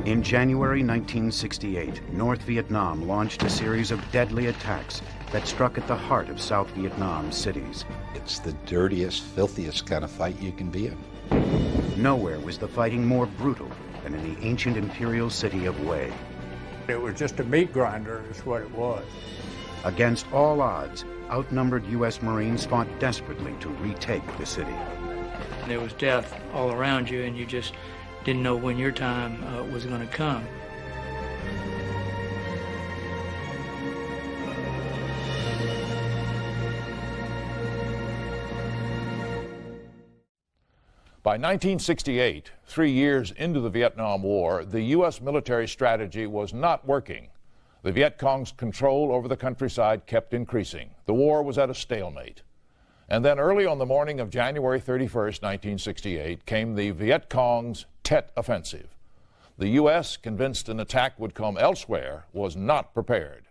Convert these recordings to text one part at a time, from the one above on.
In January 1968, North Vietnam launched a series of deadly attacks that struck at the heart of South Vietnam's cities. It's the dirtiest, filthiest kind of fight you can be in. Nowhere was the fighting more brutal than in the ancient imperial city of Hue. It was just a meat grinder is what it was. Against all odds, outnumbered U.S. Marines fought desperately to retake the city. There was death all around you, and you just didn't know when your time was going to come. By 1968, 3 years into the Vietnam War, the U.S. military strategy was not working. The Viet Cong's control over the countryside kept increasing. The war was at a stalemate. And then early on the morning of January 31st, 1968, came the Viet Cong's Tet Offensive. The U.S., convinced an attack would come elsewhere, was not prepared.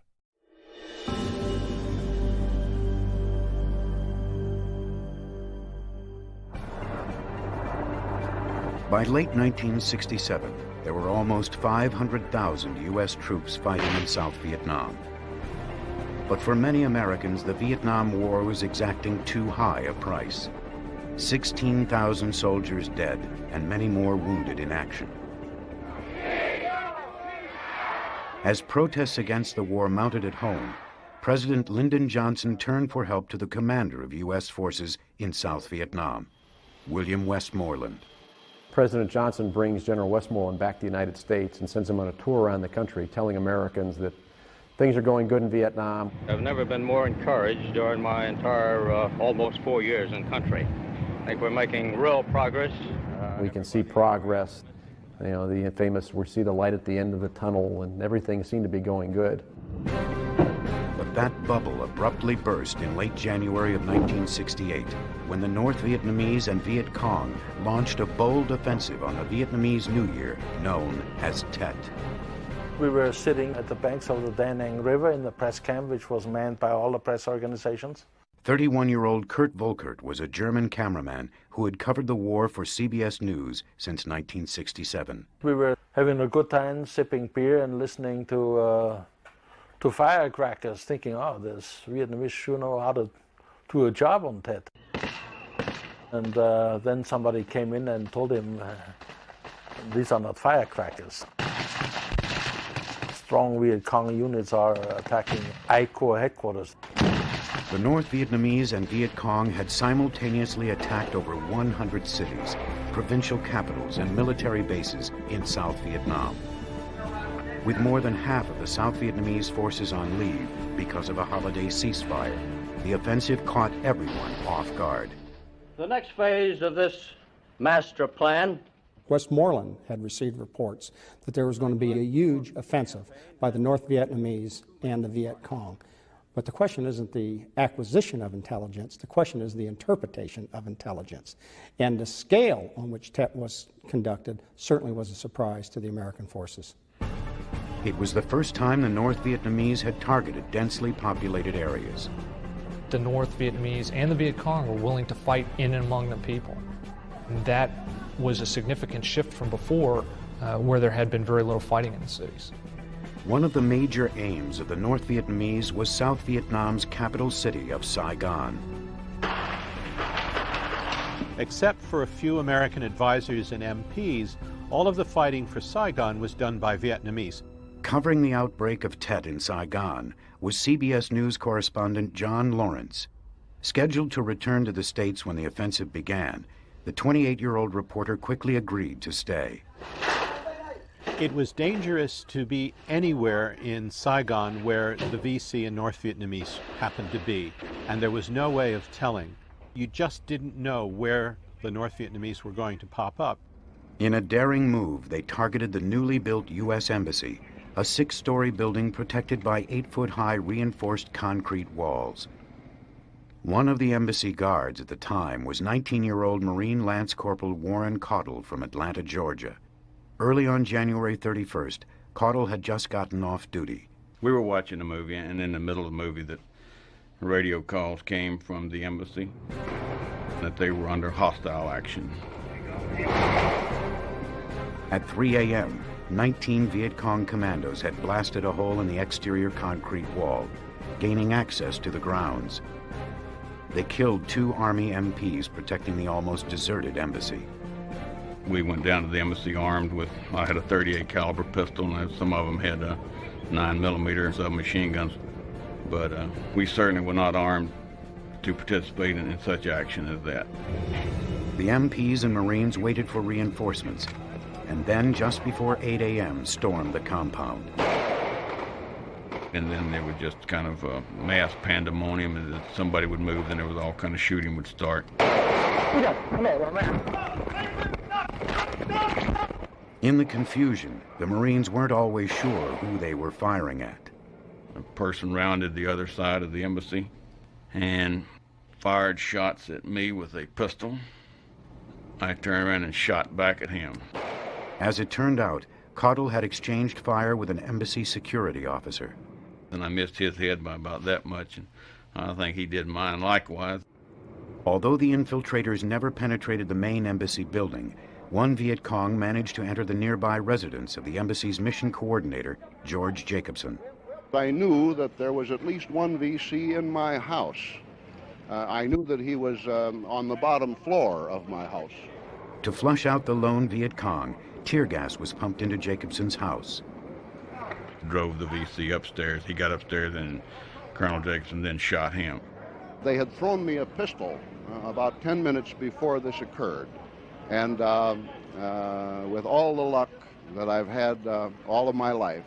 By late 1967, there were almost 500,000 U.S. troops fighting in South Vietnam. But for many Americans, the Vietnam War was exacting too high a price. 16,000 soldiers dead and many more wounded in action. As protests against the war mounted at home, President Lyndon Johnson turned for help to the commander of U.S. forces in South Vietnam, William Westmoreland. President Johnson brings General Westmoreland back to the United States and sends him on a tour around the country telling Americans that things are going good in Vietnam. I've never been more encouraged during my entire almost 4 years in country. I think we're making real progress. We can see progress. You know, the famous, we see the light at the end of the tunnel, and everything seemed to be going good. But that bubble abruptly burst in late January of 1968 when the North Vietnamese and Viet Cong launched a bold offensive on the Vietnamese New Year known as Tet. We were sitting at the banks of the Da Nang River in the press camp, which was manned by all the press organizations. 31-year-old Kurt Volkert was a German cameraman who had covered the war for CBS News since 1967. We were having a good time sipping beer and listening to firecrackers, thinking, oh, this Vietnamese sure know how to do a job on Tet. And then somebody came in and told him, these are not firecrackers. Strong Viet Cong units are attacking I Corps headquarters. The North Vietnamese and Viet Cong had simultaneously attacked over 100 cities, provincial capitals, and military bases in South Vietnam. With more than half of the South Vietnamese forces on leave because of a holiday ceasefire, the offensive caught everyone off guard. The next phase of this master plan. Westmoreland had received reports that there was going to be a huge offensive by the North Vietnamese and the Viet Cong. But the question isn't the acquisition of intelligence, the question is the interpretation of intelligence. And the scale on which Tet was conducted certainly was a surprise to the American forces. It was the first time the North Vietnamese had targeted densely populated areas. The North Vietnamese and the Viet Cong were willing to fight in and among the people. And that was a significant shift from before, where there had been very little fighting in the cities. One of the major aims of the North Vietnamese was South Vietnam's capital city of Saigon. Except for a few American advisors and MPs, all of the fighting for Saigon was done by Vietnamese. Covering the outbreak of Tet in Saigon was CBS News correspondent John Lawrence. Scheduled to return to the States when the offensive began, the 28-year-old reporter quickly agreed to stay. It was dangerous to be anywhere in Saigon where the VC and North Vietnamese happened to be, and there was no way of telling. You just didn't know where the North Vietnamese were going to pop up. In a daring move, they targeted the newly built U.S. Embassy, a 6-story building protected by 8-foot-high reinforced concrete walls. One of the embassy guards at the time was 19-year-old Marine Lance Corporal Warren Caudle from Atlanta, Georgia. Early on January 31st, Caudle had just gotten off duty. We were watching a movie, and in the middle of the movie, the radio calls came from the embassy that they were under hostile action. At 3 a.m., 19 Viet Cong commandos had blasted a hole in the exterior concrete wall, gaining access to the grounds. They killed 2 Army MPs protecting the almost deserted embassy. We went down to the embassy armed with, I had a .38 caliber pistol, and some of them had 9mm submachine guns. But we certainly were not armed to participate in such action as that. The MPs and Marines waited for reinforcements, and then just before 8 a.m. stormed the compound. And then there was just kind of a mass pandemonium, and if somebody would move, then there was all kind of shooting would start. In the confusion, the Marines weren't always sure who they were firing at. A person rounded the other side of the embassy and fired shots at me with a pistol. I turned around and shot back at him. As it turned out, Caudill had exchanged fire with an embassy security officer. And I missed his head by about that much, and I think he did mine likewise. Although the infiltrators never penetrated the main embassy building, one Viet Cong managed to enter the nearby residence of the embassy's mission coordinator, George Jacobson. I knew that there was at least one VC in my house. I knew that he was on the bottom floor of my house. To flush out the lone Viet Cong, tear gas was pumped into Jacobson's house. Drove the VC upstairs. He got upstairs, and Colonel Jacobson then shot him. They had thrown me a pistol about 10 minutes before this occurred. And with all the luck that I've had all of my life,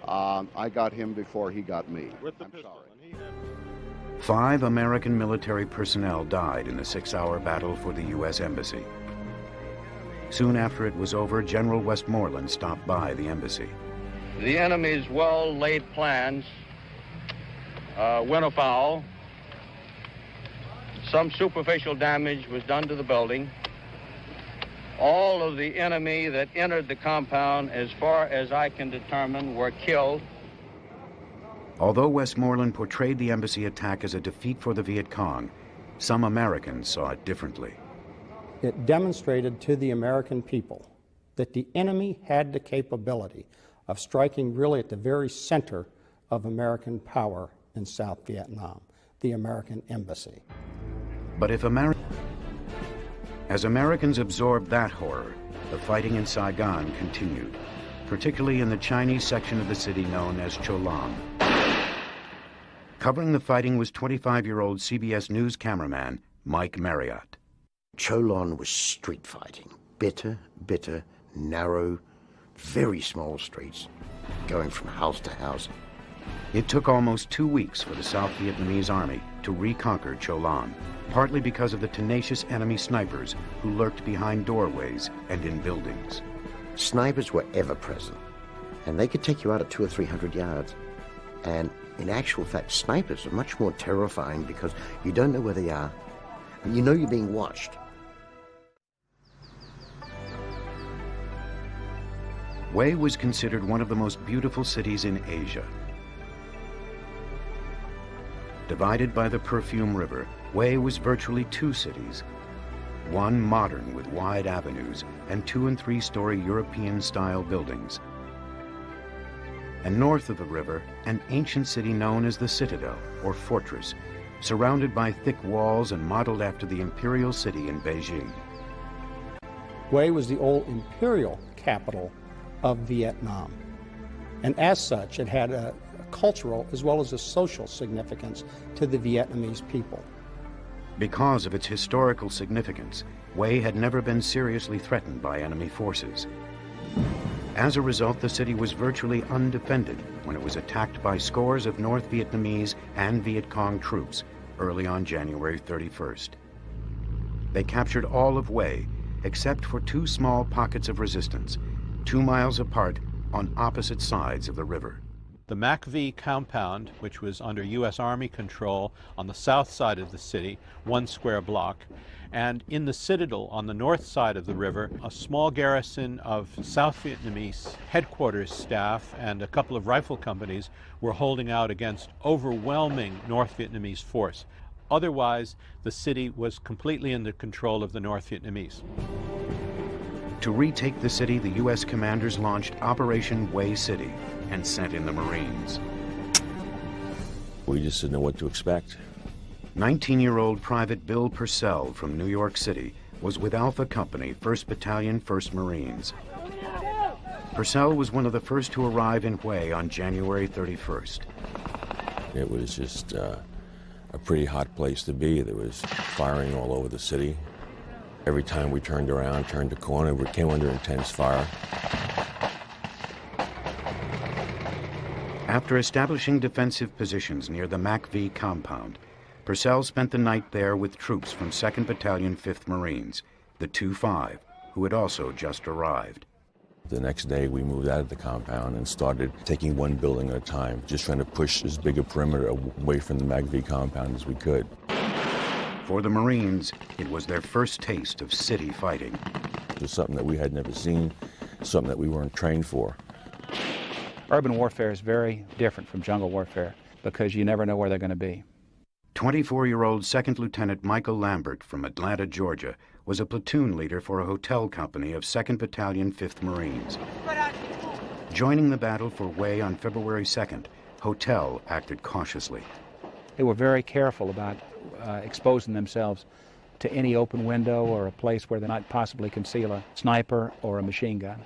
I got him before he got me. I'm sorry. 5 American military personnel died in the 6-hour battle for the U.S. Embassy. Soon after it was over, General Westmoreland stopped by the embassy. The enemy's well-laid plans went afoul. Some superficial damage was done to the building. All of the enemy that entered the compound, as far as I can determine, were killed. Although Westmoreland portrayed the embassy attack as a defeat for the Viet Cong, some Americans saw it differently. It demonstrated to the American people that the enemy had the capability of striking really at the very center of American power in South Vietnam, the American embassy. But as Americans absorbed that horror, the fighting in Saigon continued, particularly in the Chinese section of the city known as Cho Long. Covering the fighting was 25-year-old CBS News cameraman Mike Marriott. Cho Long was street fighting. Bitter, narrow, very small streets, going from house to house. It took almost 2 weeks for the South Vietnamese army to reconquer Cho Long, partly because of the tenacious enemy snipers who lurked behind doorways and in buildings. Snipers were ever present, and they could take you out at 200 or 300 yards. And in actual fact, snipers are much more terrifying because you don't know where they are, and you know you're being watched. Hue was considered one of the most beautiful cities in Asia. Divided by the Perfume River, Hue was virtually 2 cities. One modern with wide avenues and 2- and 3-story European-style buildings. And north of the river, an ancient city known as the Citadel, or Fortress, surrounded by thick walls and modeled after the imperial city in Beijing. Hue was the old imperial capital of Vietnam. And as such, it had a cultural as well as a social significance to the Vietnamese people. Because of its historical significance, Hue had never been seriously threatened by enemy forces. As a result, the city was virtually undefended when it was attacked by scores of North Vietnamese and Viet Cong troops early on January 31st. They captured all of Hue, except for 2 small pockets of resistance, 2 miles apart on opposite sides of the river. The MACV compound, which was under U.S. Army control on the south side of the city, 1 square block, and in the Citadel on the north side of the river, a small garrison of South Vietnamese headquarters staff and a couple of rifle companies were holding out against overwhelming North Vietnamese force. Otherwise, the city was completely in the control of the North Vietnamese. To retake the city, the U.S. commanders launched Operation Way City and sent in the Marines. We just didn't know what to expect. 19-year-old Private Bill Purcell from New York City was with Alpha Company, 1st Battalion, 1st Marines. Purcell was one of the first to arrive in Hue on January 31st. It was just a pretty hot place to be. There was firing all over the city. Every time we turned around, turned a corner, we came under intense fire. After establishing defensive positions near the MAC-V compound, Purcell spent the night there with troops from 2nd Battalion, 5th Marines, the 2-5, who had also just arrived. The next day, we moved out of the compound and started taking one building at a time, just trying to push as big a perimeter away from the MAC-V compound as we could. For the Marines, it was their first taste of city fighting. It was something that we had never seen, something that we weren't trained for. Urban warfare is very different from jungle warfare because you never know where they're going to be. 24-year-old 2nd Lieutenant Michael Lambert from Atlanta, Georgia, was a platoon leader for a hotel company of 2nd Battalion, 5th Marines. Joining the battle for Hue on February 2nd, Hotel acted cautiously. They were very careful about exposing themselves to any open window or a place where they might possibly conceal a sniper or a machine gun.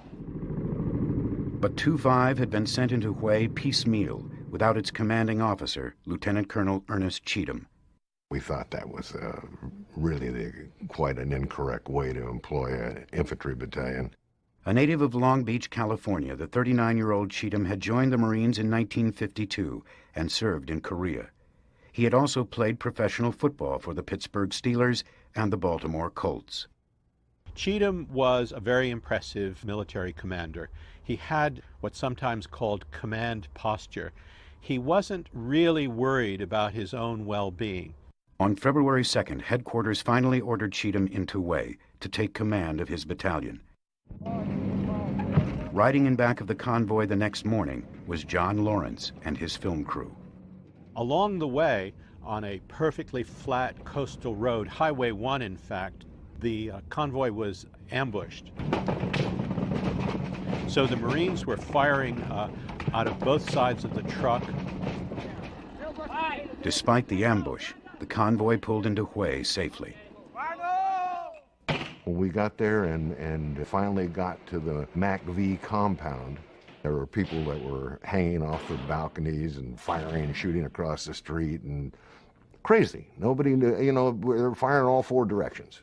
But 2-5 had been sent into Hue piecemeal without its commanding officer, Lieutenant Colonel Ernest Cheatham. We thought that was really quite an incorrect way to employ an infantry battalion. A native of Long Beach, California, the 39-year-old Cheatham had joined the Marines in 1952 and served in Korea. He had also played professional football for the Pittsburgh Steelers and the Baltimore Colts. Cheatham was a very impressive military commander. He had what's sometimes called command posture. He wasn't really worried about his own well-being. On February 2nd, headquarters finally ordered Cheatham into Hue to take command of his battalion. Riding in back of the convoy the next morning was John Lawrence and his film crew. Along the way, on a perfectly flat coastal road, Highway 1 in fact, the convoy was ambushed. So the Marines were firing out of both sides of the truck. Despite the ambush, the convoy pulled into Hue safely. When we got there and finally got to the MAC-V compound, there were people that were hanging off the balconies and firing and shooting across the street and crazy. Nobody knew, they were firing all four directions.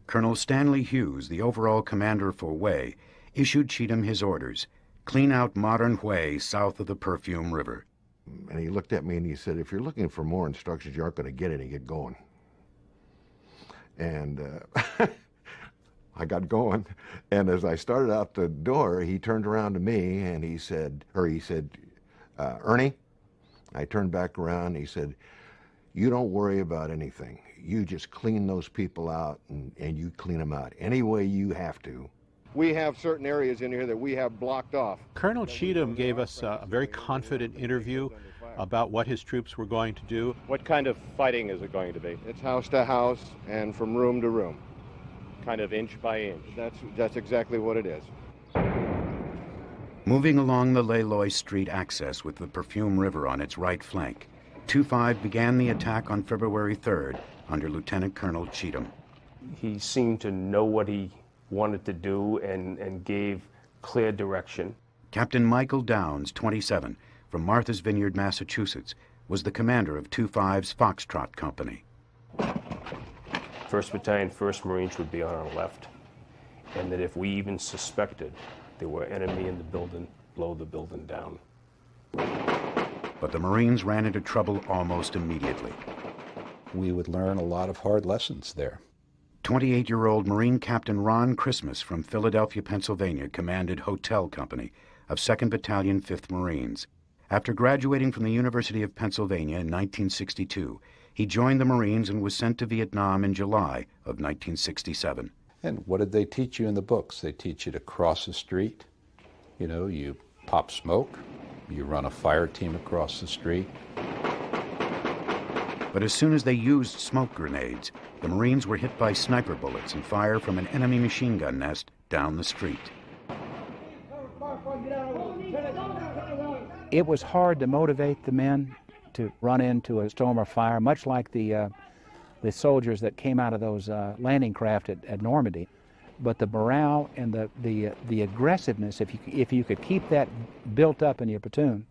Colonel Stanley Hughes, the overall commander for Hue, issued Cheatham his orders: clean out modern Hue south of the Perfume River. And he looked at me and he said, if you're looking for more instructions, you aren't going to get any. Get going. And I got going. And as I started out the door, he turned around to me and he said, Ernie, I turned back around and he said, you don't worry about anything. You just clean those people out and you clean them out any way you have to. We have certain areas in here that we have blocked off. Colonel Cheatham gave us a very confident interview about what his troops were going to do. What kind of fighting is it going to be? It's house to house and from room to room. Kind of inch by inch? That's exactly what it is. Moving along the Leloy Street access with the Perfume River on its right flank, 2-5 began the attack on February 3rd under Lieutenant Colonel Cheatham. He seemed to know what he wanted to do and gave clear direction. Captain Michael Downs, 27, from Martha's Vineyard, Massachusetts, was the commander of 2-5's Foxtrot Company. 1st Battalion, 1st Marines would be on our left, and that if we even suspected there were enemy in the building, blow the building down. But the Marines ran into trouble almost immediately. We would learn a lot of hard lessons there. 28-year-old Marine Captain Ron Christmas from Philadelphia, Pennsylvania, commanded Hotel Company of 2nd Battalion, 5th Marines. After graduating from the University of Pennsylvania in 1962, he joined the Marines and was sent to Vietnam in July of 1967. And what did they teach you in the books? They teach you to cross the street. You pop smoke, you run a fire team across the street. But as soon as they used smoke grenades, the Marines were hit by sniper bullets and fire from an enemy machine gun nest down the street. It was hard to motivate the men to run into a storm of fire, much like the soldiers that came out of those landing craft at Normandy. But the morale and the aggressiveness, if you could keep that built up in your platoon,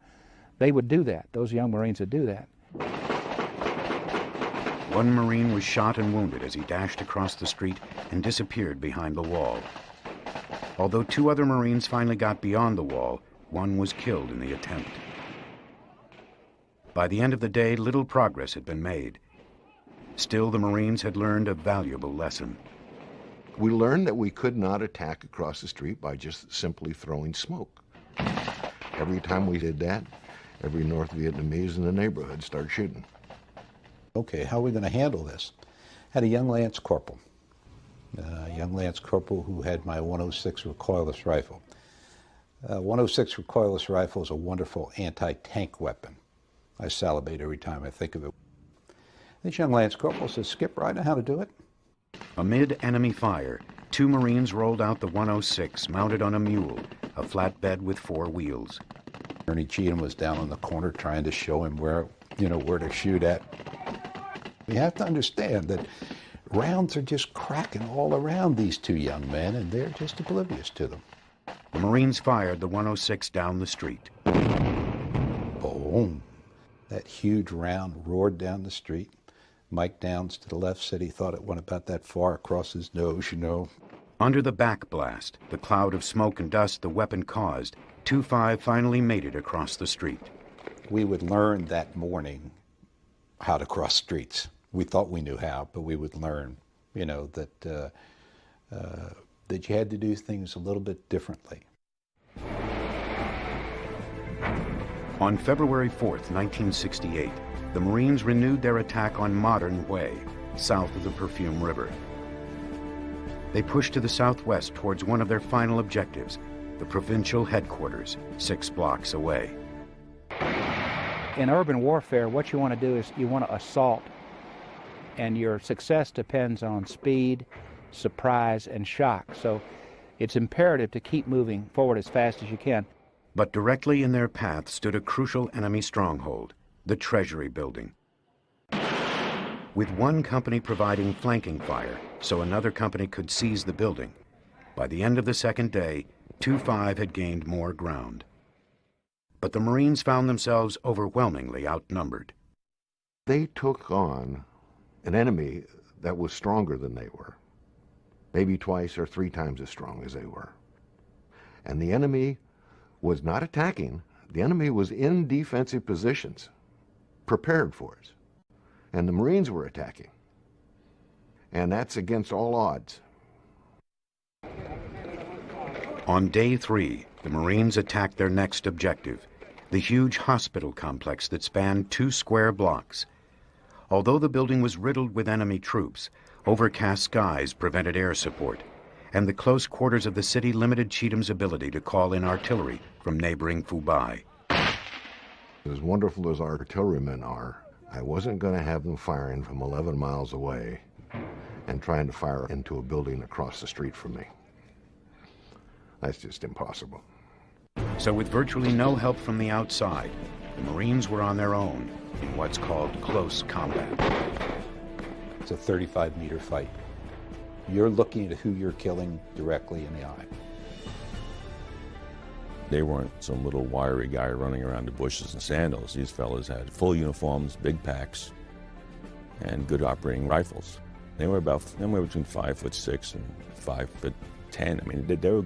they would do that. Those young Marines would do that. One Marine was shot and wounded as he dashed across the street and disappeared behind the wall. Although 2 other Marines finally got beyond the wall, one was killed in the attempt. By the end of the day, little progress had been made. Still, the Marines had learned a valuable lesson. We learned that we could not attack across the street by just simply throwing smoke. Every time we did that, every North Vietnamese in the neighborhood started shooting. Okay, how are we going to handle this? Had a young lance corporal who had my 106 recoilless rifle. 106 recoilless rifle is a wonderful anti-tank weapon. I salivate every time I think of it. This young lance corporal says, "Skipper, I know how to do it." Amid enemy fire, 2 Marines rolled out the 106 mounted on a mule, a flatbed with 4 wheels. Ernie Cheatham was down in the corner trying to show him where to shoot at. You have to understand that rounds are just cracking all around these 2 young men, and they're just oblivious to them. The Marines fired the 106 down the street. Boom! That huge round roared down the street. Mike Downs to the left said he thought it went about that far across his nose, Under the back blast, the cloud of smoke and dust the weapon caused, 2-5 finally made it across the street. We would learn that morning how to cross streets. We thought we knew how, but we would learn, that you had to do things a little bit differently. On February 4th, 1968, the Marines renewed their attack on Modern Way, south of the Perfume River. They pushed to the southwest towards one of their final objectives, the provincial headquarters, 6 blocks away. In urban warfare, what you want to do is you want to assault, and your success depends on speed, surprise, and shock. So it's imperative to keep moving forward as fast as you can. But directly in their path stood a crucial enemy stronghold, the Treasury Building. With one company providing flanking fire, so another company could seize the building, by the end of the second day, 2-5 had gained more ground. But the Marines found themselves overwhelmingly outnumbered. They took on an enemy that was stronger than they were, maybe twice or 3 times as strong as they were. And the enemy was not attacking. The enemy was in defensive positions, prepared for it. And the Marines were attacking. And that's against all odds. On day 3, the Marines attacked their next objective, the huge hospital complex that spanned 2 square blocks. Although the building was riddled with enemy troops, overcast skies prevented air support, and the close quarters of the city limited Cheatham's ability to call in artillery from neighboring Phu-Bai. As wonderful as artillerymen are, I wasn't going to have them firing from 11 miles away and trying to fire into a building across the street from me. That's just impossible. So with virtually no help from the outside, the Marines were on their own in what's called close combat. It's a 35-meter fight. You're looking at who you're killing directly in the eye. They weren't some little wiry guy running around the bushes in sandals. These fellas had full uniforms, big packs, and good operating rifles. They were about anywhere between 5'6" and 5'10". I mean, they were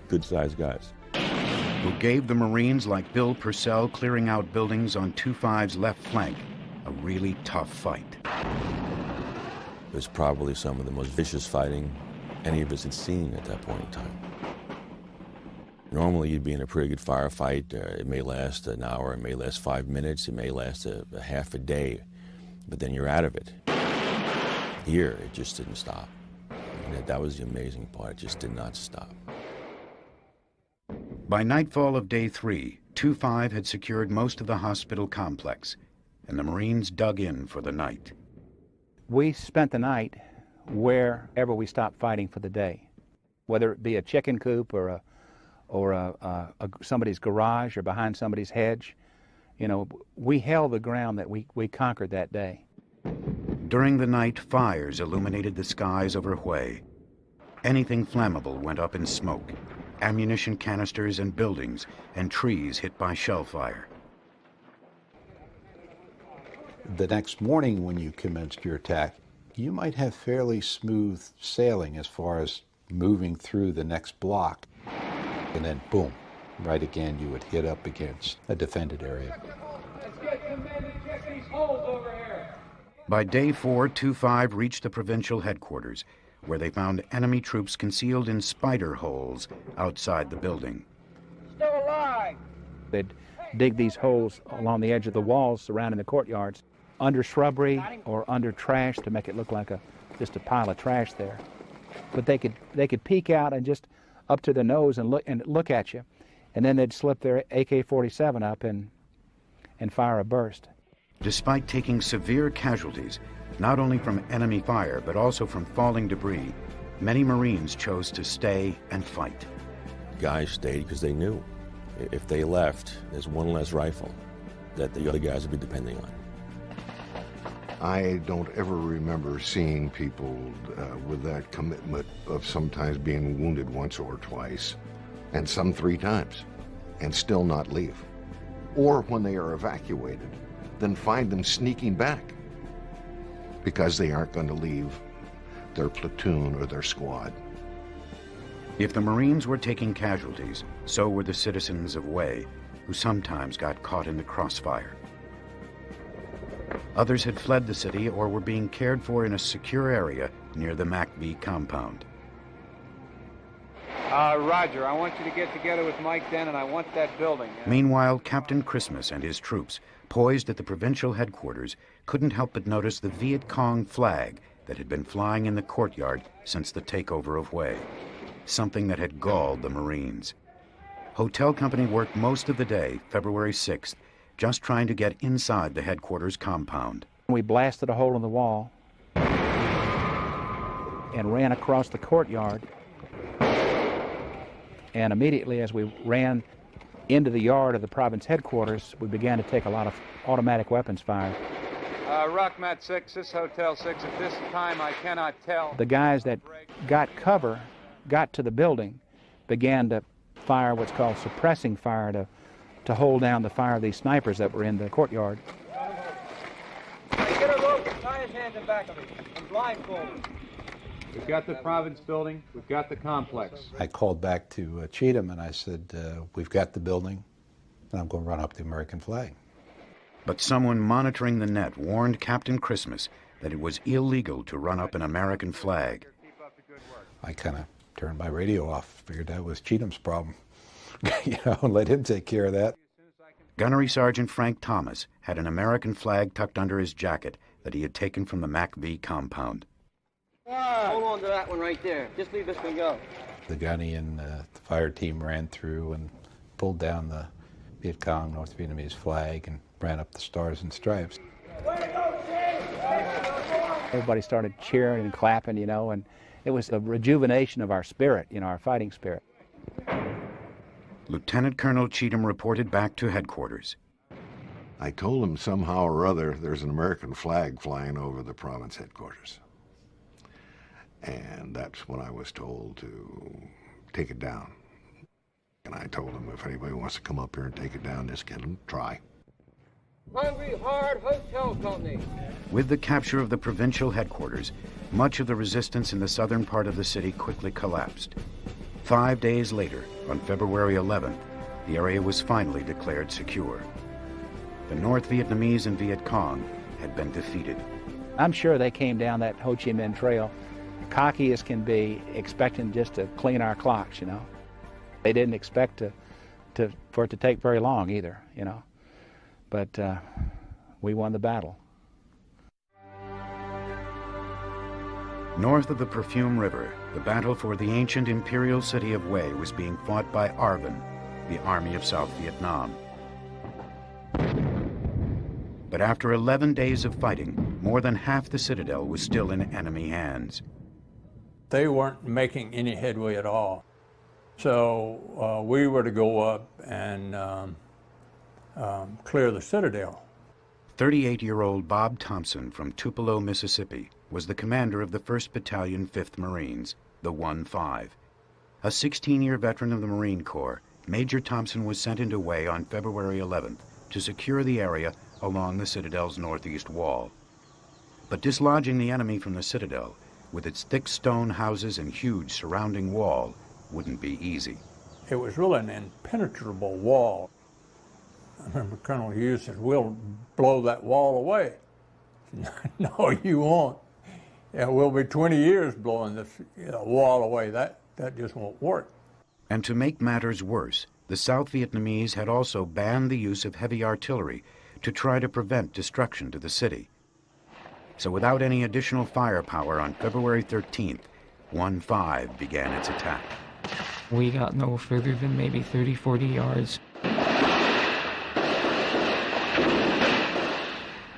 good-sized guys. Who gave the Marines like Bill Purcell clearing out buildings on 2-5's left flank a really tough fight. It was probably some of the most vicious fighting any of us had seen at that point in time. Normally, you'd be in a pretty good firefight. It may last an hour, it may last 5 minutes, it may last a half a day, but then you're out of it. Here, it just didn't stop. And that was the amazing part. It just did not stop. By nightfall of day 3, 2-5 had secured most of the hospital complex, and the Marines dug in for the night. We spent the night wherever we stopped fighting for the day. whether it be a chicken coop or somebody's garage or behind somebody's hedge. You know, we held the ground that we conquered that day. During the night, fires illuminated the skies over Hue. Anything flammable went up in smoke. Ammunition canisters and buildings and trees hit by shell fire. The next morning when you commenced your attack, you might have fairly smooth sailing as far as moving through the next block. And then, boom, right again, you would hit up against a defended area. Let's get some men and check these holes over here. By day 4, 2-5 reached the provincial headquarters, where they found enemy troops concealed in spider holes outside the building. Still alive! They'd dig these holes along the edge of the walls surrounding the courtyards, under shrubbery or under trash to make it look like just a pile of trash there. But they could peek out and just up to their nose and look at you, and then they'd slip their AK-47 up and fire a burst. Despite taking severe casualties, not only from enemy fire but also from falling debris, many Marines chose to stay and fight. Guys stayed because they knew if they left, there's one less rifle that the other guys would be depending on. I don't ever remember seeing people with that commitment of sometimes being wounded once or twice, and some 3 times, and still not leave. Or when they are evacuated, then find them sneaking back because they aren't going to leave their platoon or their squad. If the Marines were taking casualties, so were the citizens of Hue, who sometimes got caught in the crossfire. Others had fled the city or were being cared for in a secure area near the MACV compound. Roger, I want you to get together with Mike then, and I want that building. Meanwhile, Captain Christmas and his troops, poised at the provincial headquarters, couldn't help but notice the Viet Cong flag that had been flying in the courtyard since the takeover of Hue, something that had galled the Marines. Hotel company worked most of the day, February 6th, just trying to get inside the headquarters compound. We blasted a hole in the wall and ran across the courtyard. And immediately as we ran into the yard of the province headquarters, we began to take a lot of automatic weapons fire. Rockmat 6, this Hotel 6, at this time I cannot tell. The guys that got cover, got to the building, began to fire what's called suppressing fire to hold down the fire of these snipers that were in the courtyard. Hey, get a rope and tie his hands in back of him and blindfold. We've got the province building, we've got the complex. I called back to Cheatham and I said, we've got the building and I'm going to run up the American flag. But someone monitoring the net warned Captain Christmas that it was illegal to run up an American flag. I kind of turned my radio off, figured that was Cheatham's problem, and let him take care of that. Gunnery Sergeant Frank Thomas had an American flag tucked under his jacket that he had taken from the MACV compound. Hold on to that one right there. Just leave this one go. The gunny and the fire team ran through and pulled down the Viet Cong North Vietnamese flag and ran up the stars and stripes. Everybody started cheering and clapping, and it was a rejuvenation of our spirit, our fighting spirit. Lieutenant Colonel Cheatham reported back to headquarters. I told him somehow or other there's an American flag flying over the province headquarters. And that's when I was told to take it down. And I told him if anybody wants to come up here and take it down, just get them to try. Hungry Hard Hotel Company. With the capture of the provincial headquarters, much of the resistance in the southern part of the city quickly collapsed. 5 days later, on February 11th, the area was finally declared secure. The North Vietnamese and Viet Cong had been defeated. I'm sure they came down that Ho Chi Minh Trail cocky as can be, expecting just to clean our clocks, They didn't expect for it to take very long either, But we won the battle. North of the Perfume River, the battle for the ancient imperial city of Hue was being fought by ARVN, the Army of South Vietnam. But after 11 days of fighting, more than half the citadel was still in enemy hands. they weren't making any headway at all. So we were to go up and clear the citadel. 38-year-old Bob Thompson from Tupelo, Mississippi, was the commander of the 1st Battalion, 5th Marines, the 1-5. A 16-year veteran of the Marine Corps, Major Thompson was sent into Way on February 11th to secure the area along the Citadel's northeast wall. But dislodging the enemy from the Citadel, with its thick stone houses and huge surrounding wall, wouldn't be easy. It was really an impenetrable wall. I remember Colonel Hughes said, "We'll blow that wall away." I said, "No, you won't. Yeah, we'll be 20 years blowing this wall away. That just won't work." And to make matters worse, the South Vietnamese had also banned the use of heavy artillery to try to prevent destruction to the city. So without any additional firepower on February 13th, 1-5 began its attack. We got no further than maybe 30, 40 yards.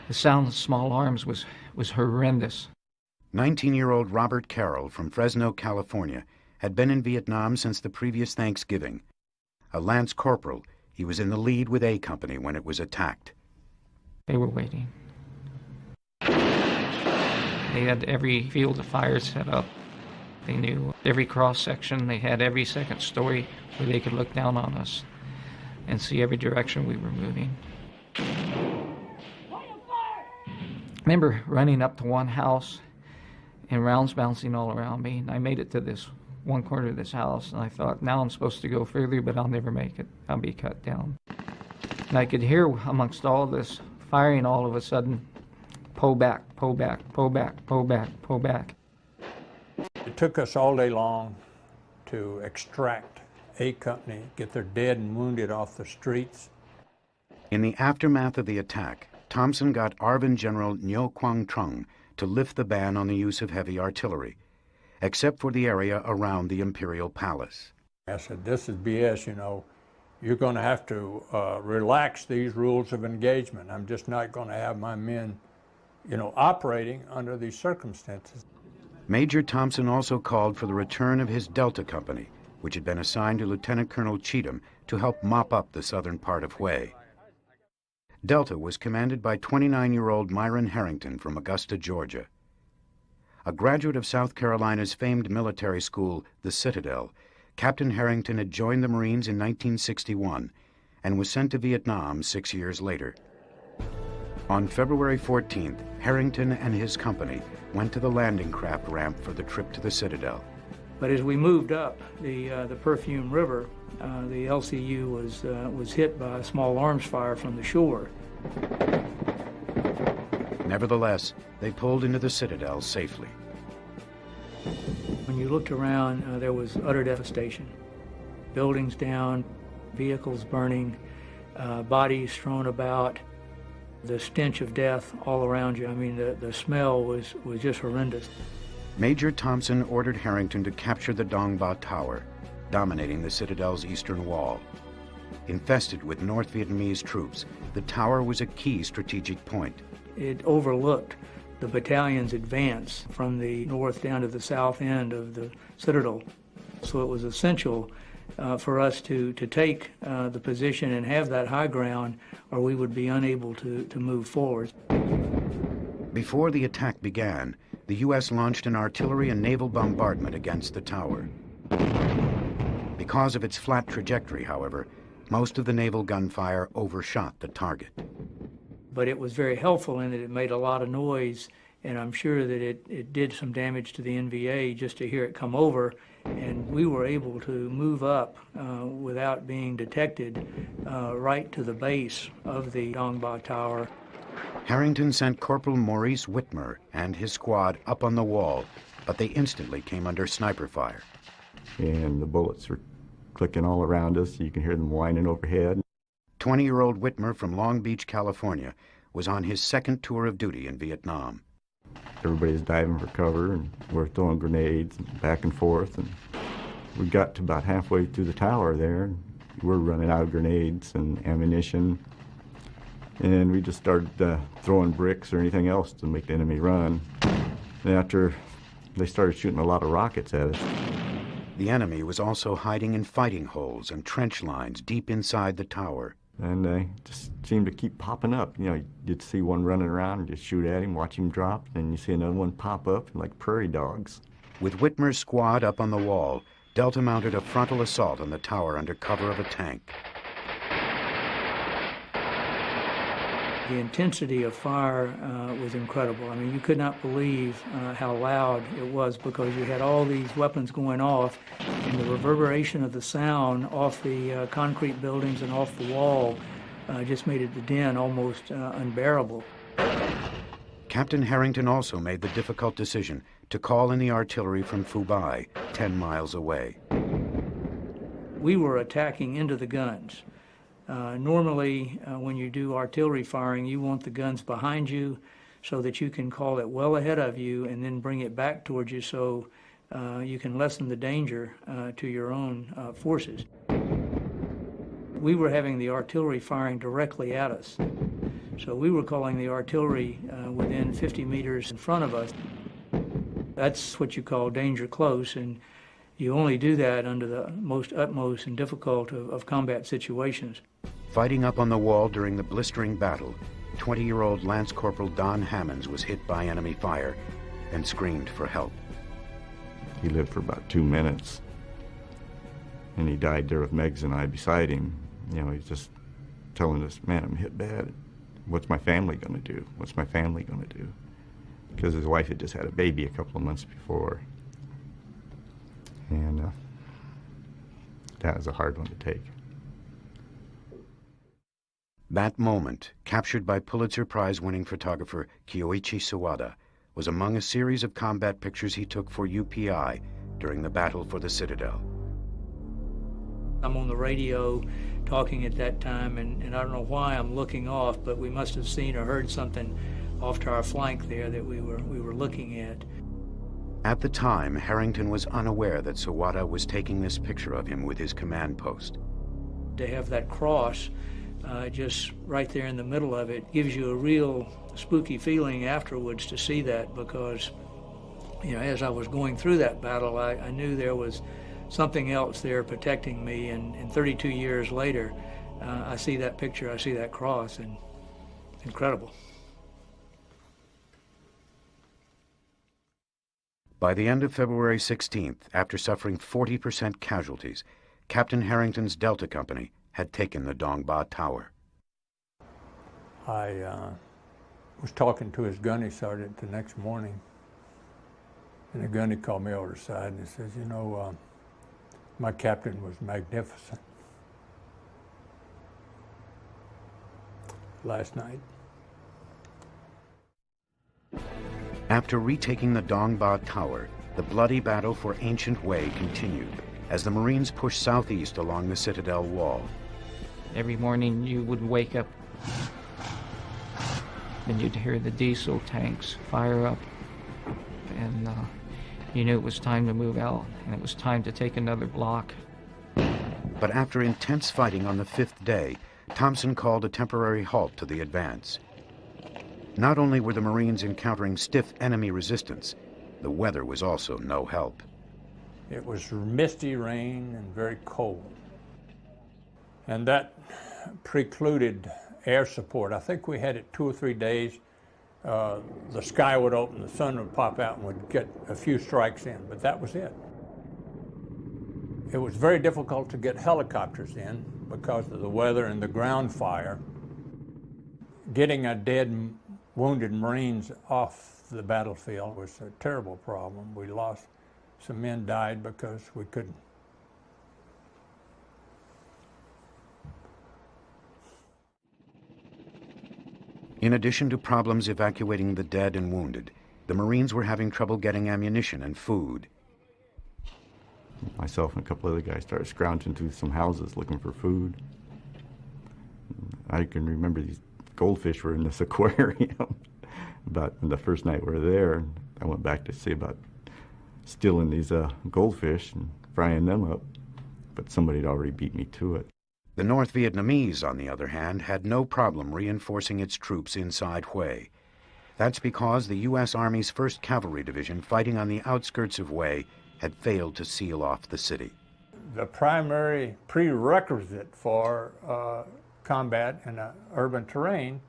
The sound of small arms was horrendous. 19-year-old Robert Carroll from Fresno, California, had been in Vietnam since the previous Thanksgiving. A lance corporal, he was in the lead with A Company when it was attacked. They were waiting. They had every field of fire set up. They knew every cross-section. They had every second story where they could look down on us and see every direction we were moving. I remember running up to one house and rounds bouncing all around me. And I made it to this one corner of this house, and I thought, now I'm supposed to go further, but I'll never make it. I'll be cut down. And I could hear amongst all this firing all of a sudden, pull back, pull back, pull back, pull back, pull back. It took us all day long to extract A Company, get their dead and wounded off the streets. In the aftermath of the attack, Thompson got ARVN General Ngo Quang Trung to lift the ban on the use of heavy artillery, except for the area around the Imperial Palace. I said, "This is BS, You're going to have to relax these rules of engagement. I'm just not going to have my men, operating under these circumstances." Major Thompson also called for the return of his Delta Company, which had been assigned to Lieutenant Colonel Cheatham to help mop up the southern part of Hue. Delta was commanded by 29-year-old Myron Harrington from Augusta, Georgia. A graduate of South Carolina's famed military school, the Citadel, Captain Harrington had joined the Marines in 1961 and was sent to Vietnam 6 years later. On February 14th, Harrington and his company went to the landing craft ramp for the trip to the Citadel. But as we moved up the Perfume River, the LCU was hit by a small arms fire from the shore. Nevertheless, they pulled into the Citadel safely. When you looked around, there was utter devastation. Buildings down, vehicles burning, bodies strewn about, the stench of death all around you. I mean, the smell was just horrendous. Major Thompson ordered Harrington to capture the Dong Ba Tower, dominating the Citadel's eastern wall. Infested with North Vietnamese troops, the tower was a key strategic point. It overlooked the battalion's advance from the north down to the south end of the Citadel. So it was essential for us to take the position and have that high ground, or we would be unable to move forward. Before the attack began, the U.S. launched an artillery and naval bombardment against the tower. Because of its flat trajectory, however, most of the naval gunfire overshot the target. But it was very helpful in that it made a lot of noise, and I'm sure that it did some damage to the NVA just to hear it come over, and we were able to move up without being detected right to the base of the Dong Ba Tower. Harrington sent Corporal Maurice Whitmer and his squad up on the wall, but they instantly came under sniper fire. And the bullets were clicking all around us. You can hear them whining overhead. 20-year-old Whitmer from Long Beach, California, was on his second tour of duty in Vietnam. Everybody's diving for cover, and we're throwing grenades and back and forth. And we got to about halfway through the tower there, and we're running out of grenades and ammunition. And we just started throwing bricks or anything else to make the enemy run. And after They started shooting a lot of rockets at us. The enemy was also hiding in fighting holes and trench lines deep inside the tower. And they just seemed to keep popping up. You know, you'd see one running around and just shoot at him, watch him drop, and you see another one pop up like prairie dogs. With Whitmer's squad up on the wall, Delta mounted a frontal assault on the tower under cover of a tank. The intensity of fire was incredible. I mean, you could not believe how loud it was because you had all these weapons going off, and the reverberation of the sound off the concrete buildings and off the wall just made the din almost unbearable. Captain Harrington also made the difficult decision to call in the artillery from Fubai, 10 miles away. We were attacking into the guns. Normally, when you do artillery firing, you want the guns behind you so that you can call it well ahead of you and then bring it back towards you so you can lessen the danger to your own forces. We were having the artillery firing directly at us. So we were calling the artillery within 50 meters in front of us. That's what you call danger close, and you only do that under the most utmost and difficult of combat situations. Fighting up on the wall during the blistering battle, 20-year-old Lance Corporal Don Hammonds was hit by enemy fire and screamed for help. He lived for about 2 minutes, and he died there with Megs and I beside him. You know, he's just telling us, man, I'm hit bad. What's my family going to do? What's my family going to do? Because his wife had just had a baby a couple of months before. And that was a hard one to take. That moment, captured by Pulitzer Prize-winning photographer Kyoichi Sawada, was among a series of combat pictures he took for UPI during the battle for the Citadel. I'm on the radio talking at that time, and I don't know why I'm looking off, but we must have seen or heard something off to our flank there that we were looking at. At the time, Harrington was unaware that Sawada was taking this picture of him with his command post. To have that cross just right there in the middle of it gives you a real spooky feeling afterwards to see that, because, you know, as I was going through that battle, I knew there was something else there protecting me, and 32 years later, I see that picture, I see that cross, and it's incredible. By the end of February 16th, after suffering 40% casualties, Captain Harrington's Delta Company had taken the Dongba Tower. I was talking to his gunny sergeant the next morning, and the gunny called me over the side and he says, you know, my captain was magnificent last night. After retaking the Dongba Tower, the bloody battle for Ancient Way continued as the Marines pushed southeast along the Citadel wall. Every morning you would wake up and you'd hear the diesel tanks fire up, and you knew it was time to move out, and it was time to take another block. But after intense fighting on the 5th day, Thompson called a temporary halt to the advance. Not only were the Marines encountering stiff enemy resistance, the weather was also no help. It was misty rain and very cold. And that precluded air support. I think we had it 2 or 3 days. The sky would open, the sun would pop out, and we'd get a few strikes in, but that was it. It was very difficult to get helicopters in because of the weather and the ground fire. Getting a dead, wounded Marines off the battlefield was a terrible problem. We lost, some men died because we couldn't. In addition to problems evacuating the dead and wounded, the Marines were having trouble getting ammunition and food. Myself and a couple other guys started scrounging through some houses looking for food. I can remember these goldfish were in this aquarium. But the first night we were there, I went back to see about stealing these goldfish and frying them up, but somebody had already beat me to it. The North Vietnamese, on the other hand, had no problem reinforcing its troops inside Hue. That's because the U.S. Army's 1st Cavalry Division, fighting on the outskirts of Hue, had failed to seal off the city. The primary prerequisite for combat in an urban terrain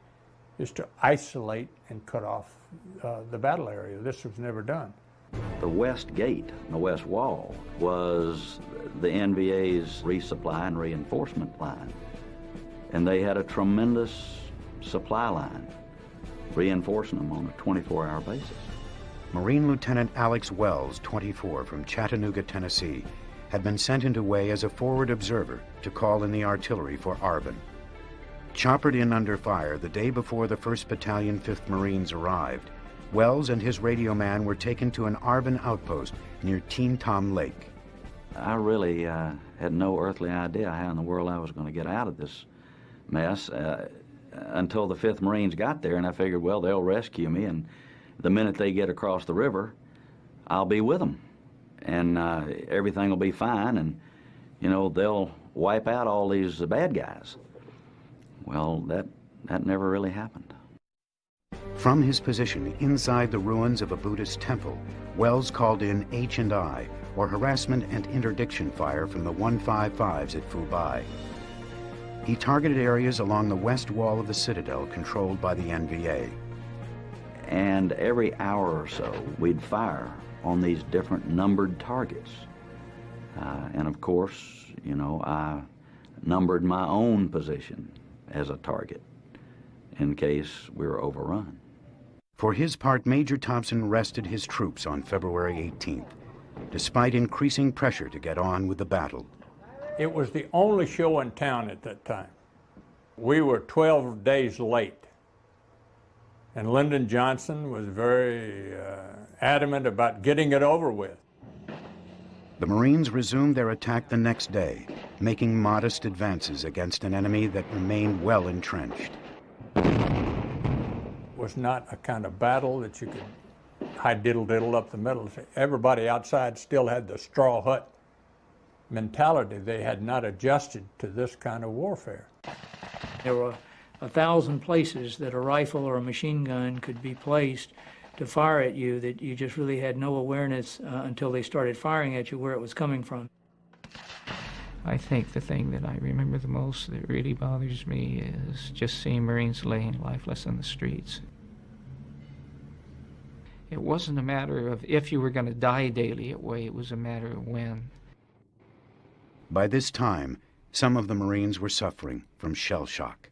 is to isolate and cut off the battle area. This was never done. The West Gate, the West Wall, was the NVA's resupply and reinforcement line. And they had a tremendous supply line, reinforcing them on a 24-hour basis. Marine Lieutenant Alex Wells, 24, from Chattanooga, Tennessee, had been sent into Hue as a forward observer to call in the artillery for Arbin. Choppered in under fire the day before the 1st Battalion, 5th Marines arrived, Wells and his radio man were taken to an Arbin outpost near Teen Tom Lake. I really had no earthly idea how in the world I was going to get out of this mess until the 5th Marines got there, and I figured, well, they'll rescue me, and the minute they get across the river, I'll be with them, and everything will be fine, and, you know, they'll wipe out all these bad guys. Well, that never really happened. From his position inside the ruins of a Buddhist temple, Wells called in H&I, or harassment and interdiction fire, from the 155s at Phu Bai. He targeted areas along the west wall of the citadel controlled by the NVA. And every hour or so, we'd fire on these different numbered targets. And of course, you know, I numbered my own position as a target in case we were overrun. For his part, Major Thompson rested his troops on February 18th, despite increasing pressure to get on with the battle. It was the only show in town at that time. We were 12 days late. And Lyndon Johnson was very adamant about getting it over with. The Marines resumed their attack the next day, making modest advances against an enemy that remained well entrenched. It was not a kind of battle that you could hide diddle-diddle up the middle. Everybody outside still had the straw hut mentality. They had not adjusted to this kind of warfare. There were 1,000 places that a rifle or a machine gun could be placed to fire at you that you just really had no awareness until they started firing at you where it was coming from. I think the thing that I remember the most that really bothers me is just seeing Marines laying lifeless in the streets. It wasn't a matter of if you were going to die daily at Hue, it was a matter of when. By this time, some of the Marines were suffering from shell shock.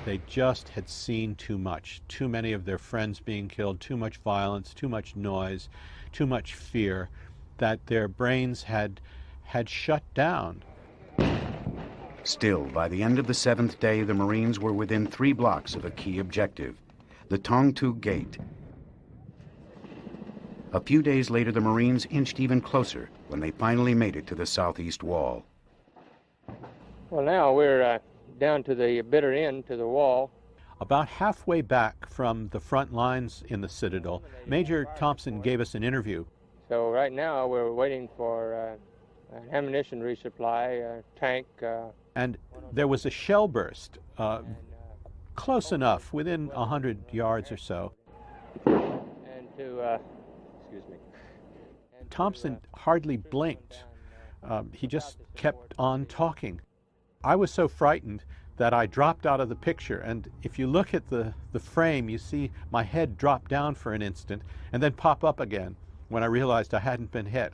They just had seen too much, too many of their friends being killed, too much violence, too much noise, too much fear, that their brains had shut down. Still, by the end of the 7th day, the Marines were within 3 blocks of a key objective, the Tong Tu Gate. A few days later, the Marines inched even closer when they finally made it to the southeast wall. Well, now we're down to the bitter end, to the wall. About halfway back from the front lines in the Citadel, Major Thompson gave us an interview. So right now we're waiting for an ammunition resupply, tank. And there was a shell burst, close enough, within 100 yards or so. And to, excuse me. Thompson hardly blinked. He just kept on talking. I was so frightened that I dropped out of the picture, and if you look at the frame, you see my head drop down for an instant and then pop up again when I realized I hadn't been hit.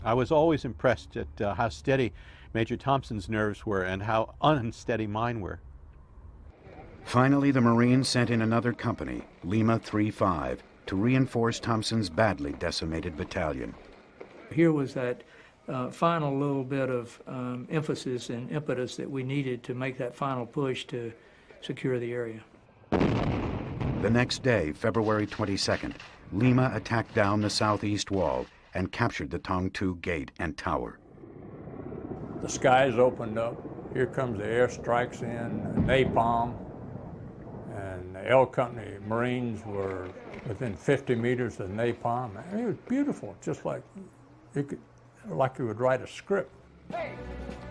I was always impressed at how steady Major Thompson's nerves were and how unsteady mine were. Finally, the Marines sent in another company, Lima 3-5, to reinforce Thompson's badly decimated battalion. Here was that final little bit of emphasis and impetus that we needed to make that final push to secure the area. The next day, February 22nd, Lima attacked down the southeast wall and captured the Tong Tu Gate and tower. The skies opened up. Here comes the airstrikes in, napalm, and the L Company Marines were within 50 meters of napalm. I mean, it was beautiful, just like you would write a script.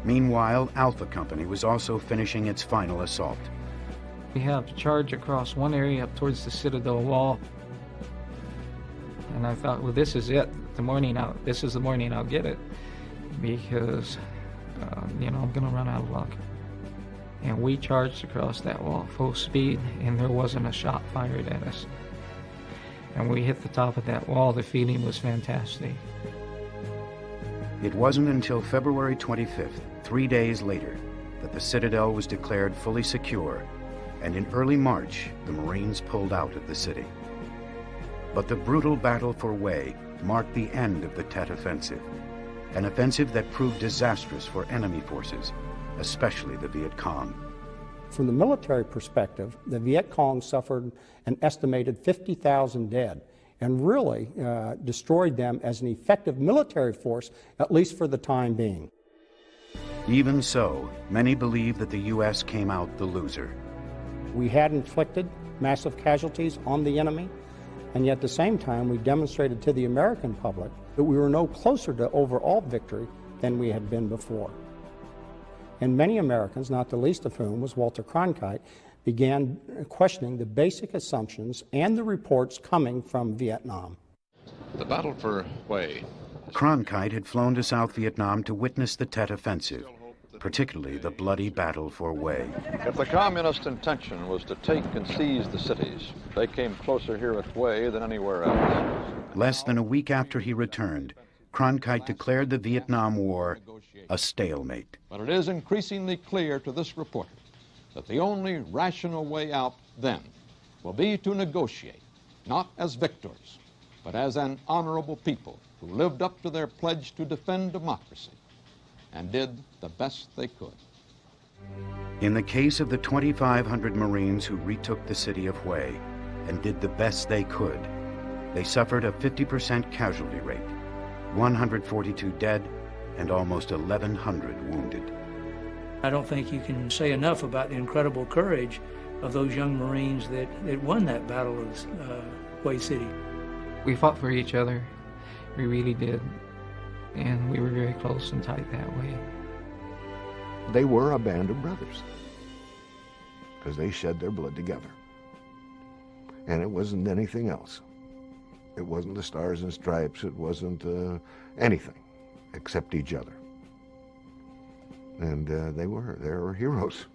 Meanwhile, Alpha Company was also finishing its final assault. We have to charge across one area up towards the Citadel wall. And I thought, well, this is it. This is the morning I'll get it. Because, I'm going to run out of luck. And we charged across that wall full speed, and there wasn't a shot fired at us. And we hit the top of that wall. The feeling was fantastic. It wasn't until February 25th, 3 days later, that the Citadel was declared fully secure, and in early March, the Marines pulled out of the city. But the brutal battle for Hue marked the end of the Tet Offensive, an offensive that proved disastrous for enemy forces, especially the Viet Cong. From the military perspective, the Viet Cong suffered an estimated 50,000 dead and really destroyed them as an effective military force, at least for the time being. Even so, many believe that the U.S. came out the loser. We had inflicted massive casualties on the enemy, and yet at the same time we demonstrated to the American public that we were no closer to overall victory than we had been before. And many Americans, not the least of whom was Walter Cronkite, began questioning the basic assumptions and the reports coming from Vietnam. The battle for Hue. Cronkite had flown to South Vietnam to witness the Tet Offensive, particularly the bloody battle for Hue. If the communist intention was to take and seize the cities, they came closer here at Hue than anywhere else. Less than a week after he returned, Cronkite declared the Vietnam War a stalemate. But it is increasingly clear to this reporter that the only rational way out then will be to negotiate, not as victors, but as an honorable people who lived up to their pledge to defend democracy and did the best they could. In the case of the 2,500 Marines who retook the city of Hue and did the best they could, they suffered a 50% casualty rate, 142 dead, and almost 1,100 wounded. I don't think you can say enough about the incredible courage of those young Marines that won that battle of Hue City. We fought for each other. We really did. And we were very close and tight that way. They were a band of brothers because they shed their blood together. And it wasn't anything else. It wasn't the Stars and Stripes. It wasn't anything except each other. And they were heroes.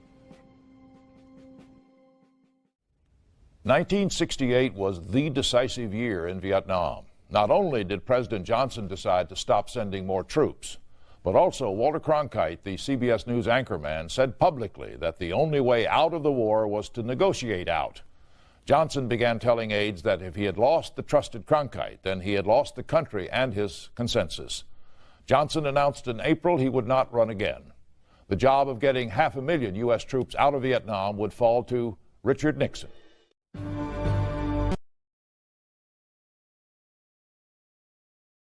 1968 was the decisive year in Vietnam. Not only did President Johnson decide to stop sending more troops, but also Walter Cronkite, the CBS News anchorman, said publicly that the only way out of the war was to negotiate out. Johnson began telling aides that if he had lost the trusted Cronkite, then he had lost the country and his consensus. Johnson announced in April he would not run again. The job of getting 500,000 U.S. troops out of Vietnam would fall to Richard Nixon.